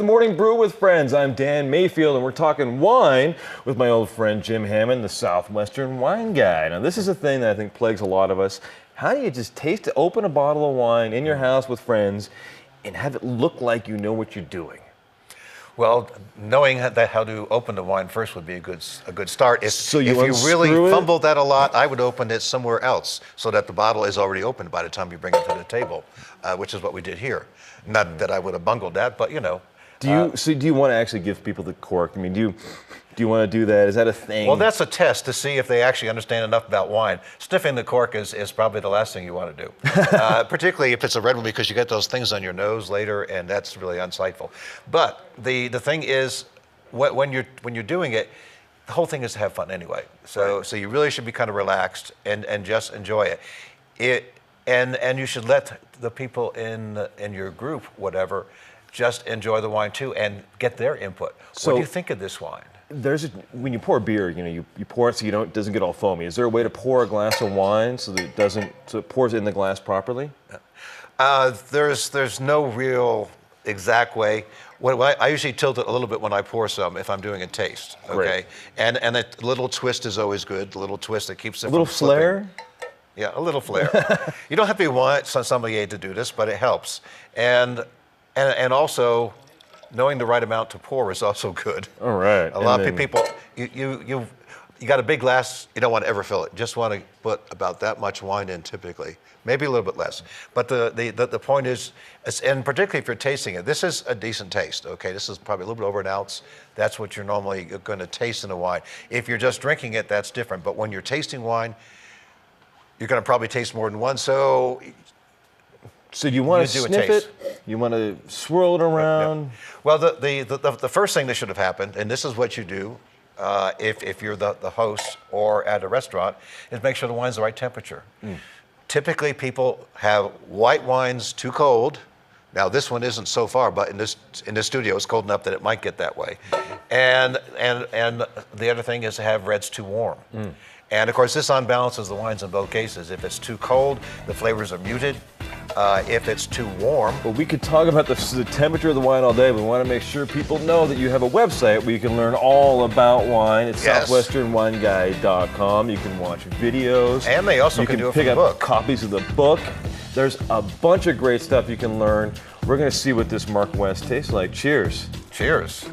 the Morning Brew with Friends. I'm Dan Mayfield, and we're talking wine with my old friend Jim Hammond, the Southwestern Wine Guy. Now, this is a thing that I think plagues a lot of us. How do you just open a bottle of wine in your house with friends and have it look like you know what you're doing? Well, knowing how to open the wine first would be a good start. If you really fumble that a lot, I would open it somewhere else so that the bottle is already opened by the time you bring it to the table, which is what we did here. Not that I would have bungled that, but you know. Do you want to actually give people the cork? I mean, do you want to do that? Is that a thing? Well, that's a test to see if they actually understand enough about wine. Sniffing the cork is probably the last thing you want to do, particularly if it's a red one, because you get those things on your nose later, and that's really unsightful. But the thing is, when you're doing it, the whole thing is to have fun anyway. So you really should be kind of relaxed and just enjoy it. And you should let the people in your group, whatever, just enjoy the wine too and get their input. So, what do you think of this wine? When you pour beer, you pour it so it doesn't get all foamy. Is there a way to pour a glass of wine so that it pours in the glass properly? There's no real exact way. I usually tilt it a little bit when I pour some if I'm doing a taste. Okay, Great. and a little twist is always good. A little twist that keeps it a little from slipping. flair. Yeah, a little flair. You don't have to be a sommelier to do this, but it helps. And also, knowing the right amount to pour is also good. All right. A lot of people, you got a big glass, you don't want to ever fill it. Just want to put about that much wine in typically, maybe a little bit less. But the point is, and particularly if you're tasting it, this is a decent taste, okay? This is probably a little bit over an ounce. That's what you're normally going to taste in a wine. If you're just drinking it, that's different. But when you're tasting wine, you're going to probably taste more than one. So you want to sniff it? You want to swirl it around? Yeah. Well, the first thing that should have happened, and this is what you do if you're the host or at a restaurant, is make sure the wine's the right temperature. Typically, people have white wines too cold. Now, this one isn't so far, but in this studio, it's cold enough that it might get that way. And the other thing is to have reds too warm. And of course, this unbalances the wines in both cases. If it's too cold, the flavors are muted. If it's too warm. Well, we could talk about the temperature of the wine all day. We want to make sure people know that you have a website where you can learn all about wine. It's southwesternwineguy.com. You can watch videos. And they also can do it from the book. You can pick up copies of the book. There's a bunch of great stuff you can learn. We're going to see what this Mark West tastes like. Cheers. Cheers.